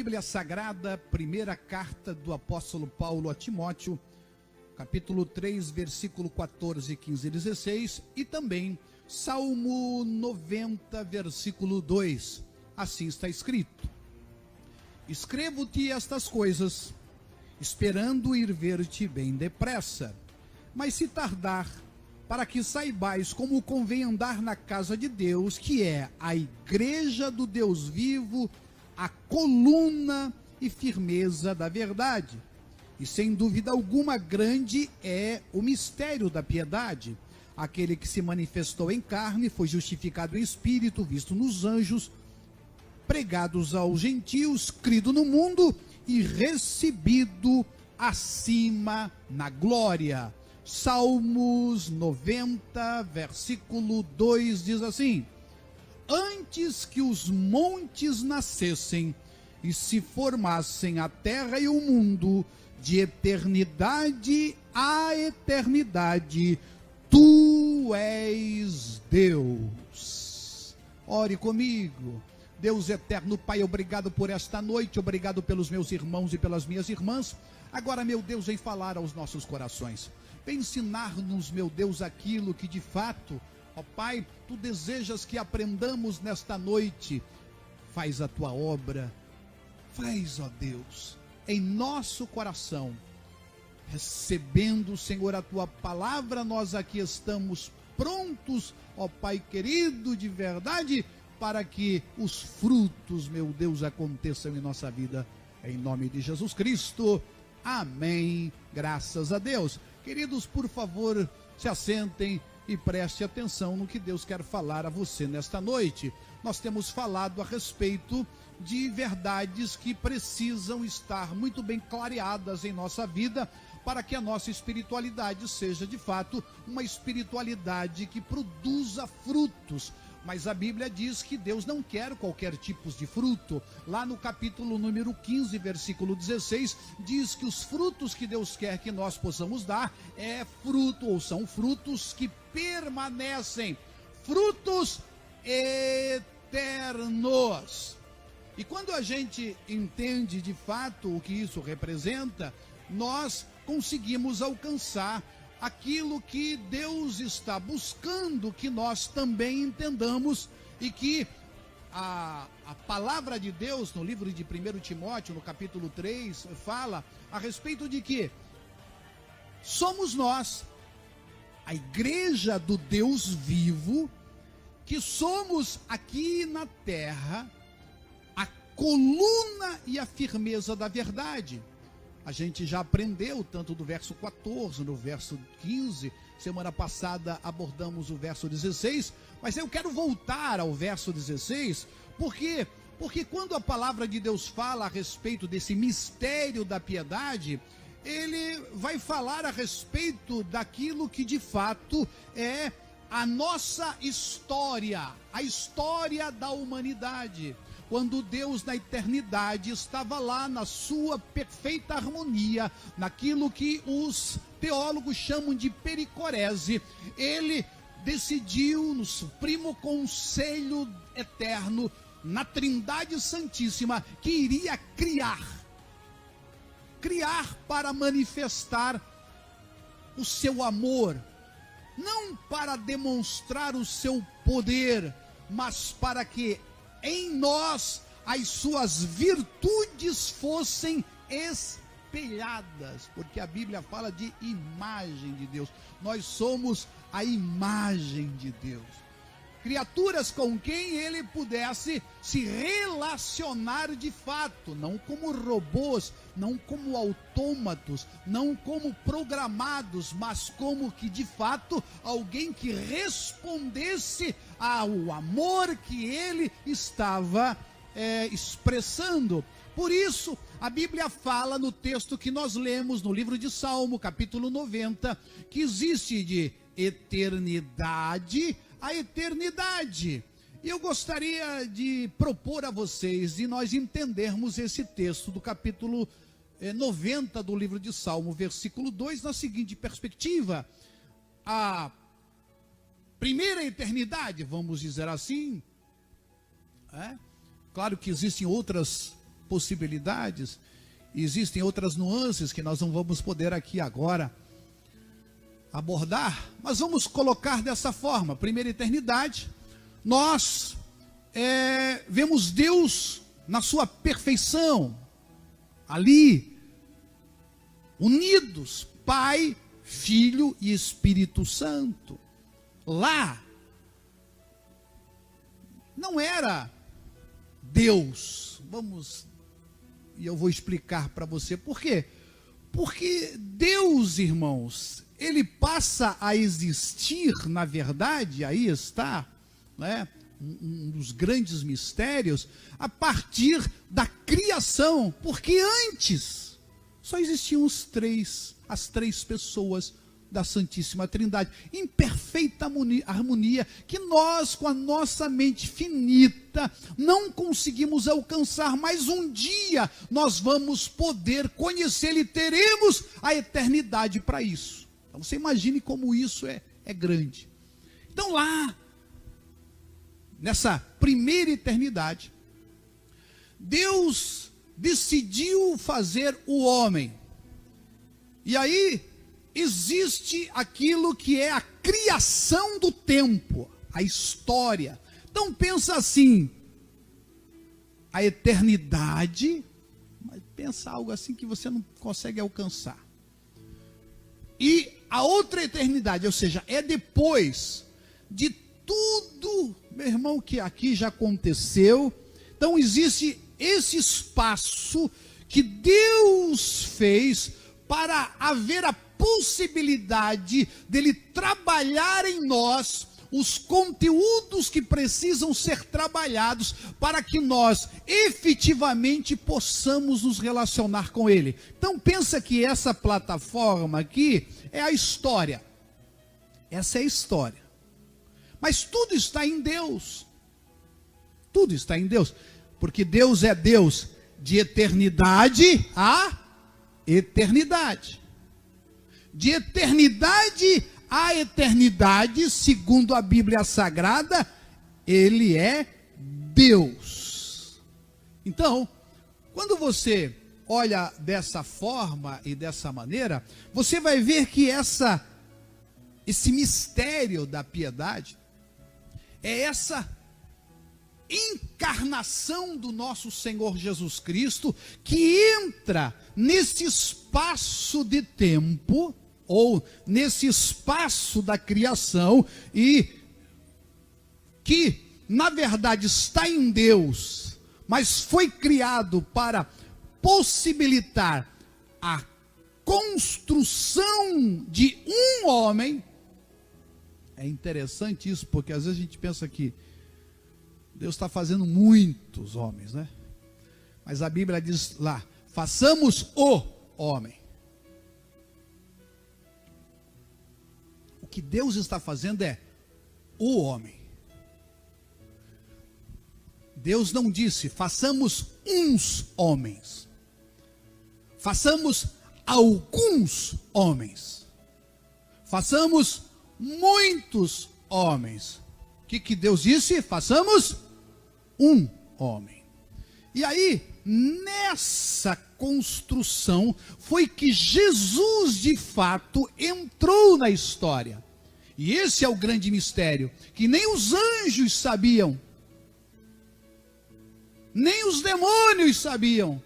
Bíblia Sagrada, primeira carta do apóstolo Paulo a Timóteo, capítulo 3, versículo 14, 15 e 16, e também Salmo 90, versículo 2. Assim está escrito: escrevo-te estas coisas, esperando ir ver-te bem depressa. Mas se tardar, para que saibais como convém andar na casa de Deus, que é a igreja do Deus vivo, a coluna e firmeza da verdade. E sem dúvida alguma grande é o mistério da piedade. Aquele que se manifestou em carne, foi justificado em espírito, visto nos anjos, pregados aos gentios, crido no mundo e recebido acima na glória. Salmos 90, versículo 2 diz assim: antes que os montes nascessem e se formassem a terra e o mundo, de eternidade a eternidade, tu és Deus. Ore comigo. Deus eterno, Pai, obrigado por esta noite, obrigado pelos meus irmãos e pelas minhas irmãs. Agora, meu Deus, vem falar aos nossos corações. Vem ensinar-nos, meu Deus, aquilo que de fato, ó Pai, tu desejas que aprendamos nesta noite. Faz a tua obra, faz, ó Deus, em nosso coração. Recebendo, Senhor, a tua palavra, nós aqui estamos prontos, ó Pai querido, de verdade, para que os frutos, meu Deus, aconteçam em nossa vida, em nome de Jesus Cristo. Amém. Graças a Deus. Queridos, por favor, se assentem e preste atenção no que Deus quer falar a você nesta noite. Nós temos falado a respeito de verdades que precisam estar muito bem clareadas em nossa vida, para que a nossa espiritualidade seja de fato uma espiritualidade que produza frutos. Mas a Bíblia diz que Deus não quer qualquer tipo de fruto. Lá no capítulo número 15, versículo 16, diz que os frutos que Deus quer que nós possamos dar são frutos que permanecem, frutos eternos. E quando a gente entende de fato o que isso representa, nós conseguimos alcançar aquilo que Deus está buscando que nós também entendamos, e que a palavra de Deus no livro de 1 Timóteo, no capítulo 3, fala a respeito de que somos nós, a igreja do Deus vivo, que somos aqui na terra a coluna e a firmeza da verdade. A gente já aprendeu tanto do verso 14, no verso 15, semana passada abordamos o verso 16, mas eu quero voltar ao verso 16, porque quando a palavra de Deus fala a respeito desse mistério da piedade, ele vai falar a respeito daquilo que de fato é a nossa história, a história da humanidade. Quando Deus na eternidade estava lá na sua perfeita harmonia, naquilo que os teólogos chamam de pericorese, ele decidiu no supremo conselho eterno, na Trindade Santíssima, que iria criar para manifestar o seu amor, não para demonstrar o seu poder, mas para que em nós as suas virtudes fossem espelhadas, porque a Bíblia fala de imagem de Deus. Nós somos a imagem de Deus, criaturas com quem ele pudesse se relacionar de fato, não como robôs, não como autômatos, não como programados, mas como que de fato alguém que respondesse ao amor que ele estava expressando. Por isso, a Bíblia fala no texto que nós lemos no livro de Salmo, capítulo 90, que existe de eternidade a eternidade. E eu gostaria de propor a vocês, de nós entendermos esse texto do capítulo 90 do livro de Salmo, versículo 2, na seguinte perspectiva: a primeira eternidade, vamos dizer assim, claro que existem outras possibilidades. Existem outras nuances que nós não vamos poder aqui agora abordar, mas vamos colocar dessa forma. Primeira eternidade, nós vemos Deus na sua perfeição, ali, unidos, Pai, Filho e Espírito Santo. Lá, não era Deus, e eu vou explicar para você por quê. Porque Deus, irmãos, ele passa a existir, na verdade, aí está, né, um dos grandes mistérios, a partir da criação, porque antes só existiam as três pessoas da Santíssima Trindade, em perfeita harmonia, que nós, com a nossa mente finita, não conseguimos alcançar, mas um dia nós vamos poder conhecê-lo e teremos a eternidade para isso. Então você imagine como isso é grande. Então lá, nessa primeira eternidade, Deus decidiu fazer o homem. E aí existe aquilo que é a criação do tempo, a história. Então pensa assim, a eternidade, mas pensa algo assim que você não consegue alcançar. E a outra eternidade, ou seja, é depois de tudo, meu irmão, que aqui já aconteceu. Então existe esse espaço que Deus fez para haver a possibilidade dele trabalhar em nós os conteúdos que precisam ser trabalhados para que nós efetivamente possamos nos relacionar com ele. Então pensa que essa plataforma aqui é a história. Essa é a história. Mas tudo está em Deus. Tudo está em Deus. Porque Deus é Deus de eternidade a eternidade. De eternidade a eternidade, segundo a Bíblia Sagrada, Ele é Deus. Então, quando você olha dessa forma e dessa maneira, você vai ver que esse mistério da piedade é essa encarnação do nosso Senhor Jesus Cristo, que entra nesse espaço de tempo, ou nesse espaço da criação, e que na verdade está em Deus, mas foi criado para possibilitar a construção de um homem. É interessante isso, porque às vezes a gente pensa que Deus está fazendo muitos homens, né? Mas a Bíblia diz lá, façamos o homem. O que Deus está fazendo é o homem. Deus não disse, façamos uns homens. Façamos alguns homens. Façamos muitos homens. O que Deus disse? Façamos um homem. E aí, nessa construção, foi que Jesus, de fato, entrou na história. E esse é o grande mistério, que nem os anjos sabiam, nem os demônios sabiam,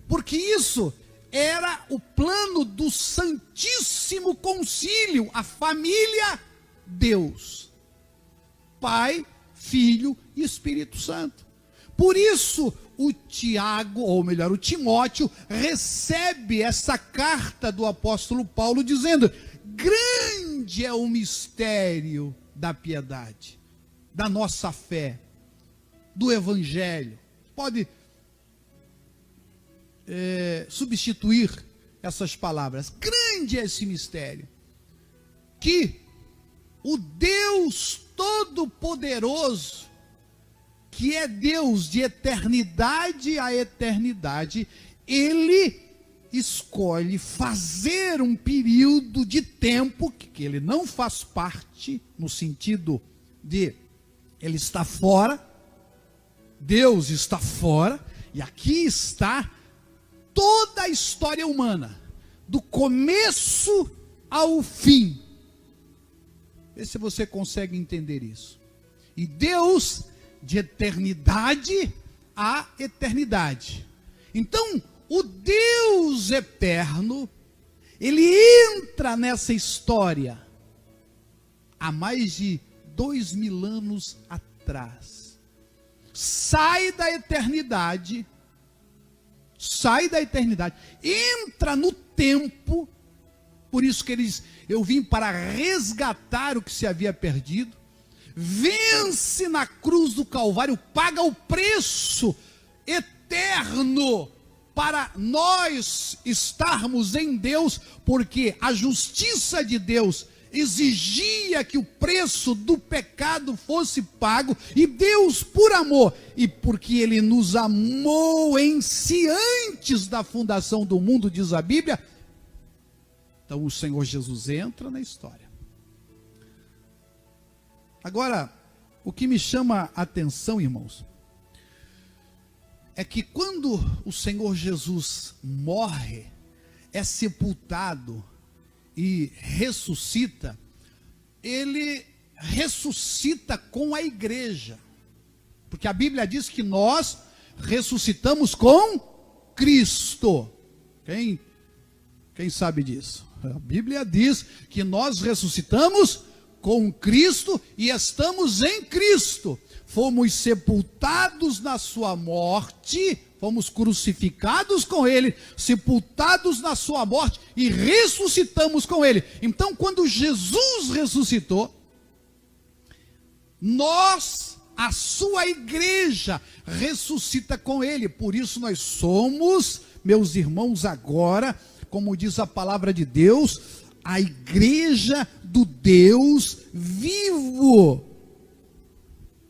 porque isso era o plano do Santíssimo Concílio, a família Deus, Pai, Filho e Espírito Santo. Por isso o Tiago, ou melhor, o Timóteo, recebe essa carta do apóstolo Paulo dizendo: grande é o mistério da piedade, da nossa fé, do evangelho. Pode substituir essas palavras. Grande é esse mistério, que o Deus Todo-Poderoso, que é Deus de eternidade a eternidade, Ele escolhe fazer um período de tempo que Ele não faz parte, no sentido de Ele está fora, Deus está fora, E aqui está toda a história humana, do começo ao fim. Vê se você consegue entender isso. E Deus, de eternidade a eternidade. Então, o Deus eterno, ele entra nessa história há mais de 2000 anos atrás. Sai da eternidade, entra no tempo. Por isso que ele diz: eu vim para resgatar o que se havia perdido. Vence na cruz do Calvário, paga o preço eterno para nós estarmos em Deus, porque a justiça de Deus exigia que o preço do pecado fosse pago, e Deus, por amor, e porque Ele nos amou em si antes da fundação do mundo, diz a Bíblia, então o Senhor Jesus entra na história. Agora, o que me chama a atenção, irmãos, é que quando o Senhor Jesus morre, é sepultado e ressuscita, ele ressuscita com a igreja, porque a Bíblia diz que nós ressuscitamos com Cristo. Quem sabe disso? A Bíblia diz que nós ressuscitamos com Cristo e estamos em Cristo. Fomos sepultados na sua morte, fomos crucificados com Ele, sepultados na sua morte e ressuscitamos com Ele. Então, quando Jesus ressuscitou, nós, a sua igreja, ressuscita com Ele. Por isso nós somos, meus irmãos, agora, como diz a palavra de Deus, a igreja do Deus vivo.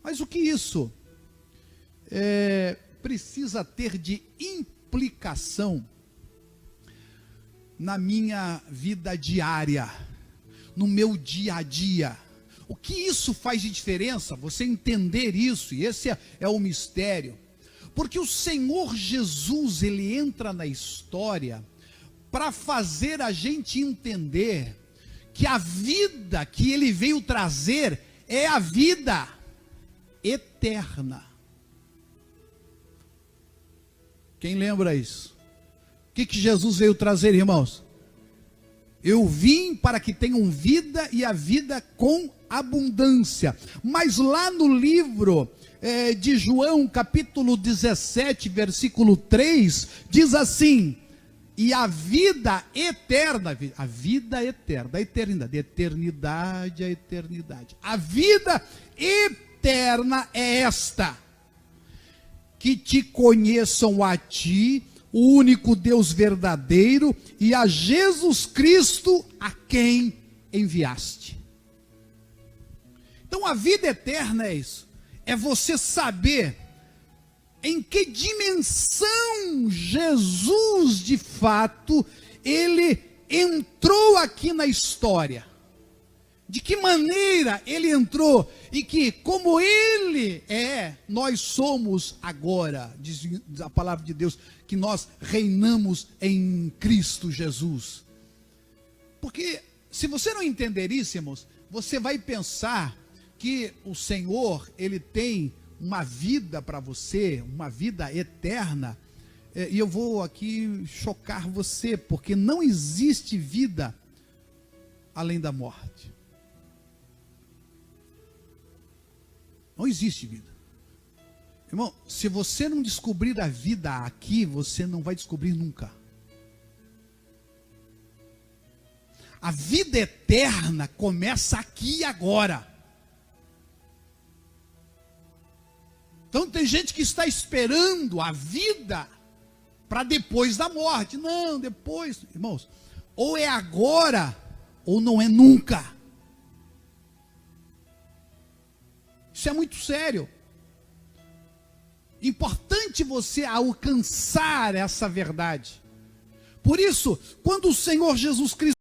Mas o que isso precisa ter de implicação na minha vida diária, no meu dia a dia? O que isso faz de diferença? Você entender isso, e esse é o mistério. Porque o Senhor Jesus, Ele entra na história para fazer a gente entender que a vida que Ele veio trazer é a vida eterna. Quem lembra isso? O que Jesus veio trazer, irmãos? Eu vim para que tenham vida e a vida com abundância. Mas lá no livro de João, capítulo 17, versículo 3, diz assim: e a vida eterna, da eternidade a eternidade. A vida eterna é esta: que te conheçam a ti, o único Deus verdadeiro, e a Jesus Cristo, a quem enviaste. Então a vida eterna é isso, é você saber em que dimensão Jesus, de fato, Ele entrou aqui na história. De que maneira Ele entrou e que, como Ele é, nós somos agora, diz a palavra de Deus, que nós reinamos em Cristo Jesus. Porque se você não entender isso, irmãos, você vai pensar que o Senhor, Ele tem uma vida para você, uma vida eterna, e eu vou aqui chocar você, porque não existe vida além da morte. Não existe vida. Irmão, se você não descobrir a vida aqui, você não vai descobrir nunca. A vida eterna começa aqui e agora. Então tem gente que está esperando a vida para depois da morte. Não, depois, irmãos, ou é agora ou não é nunca. Isso é muito sério. Importante você alcançar essa verdade. Por isso, quando o Senhor Jesus Cristo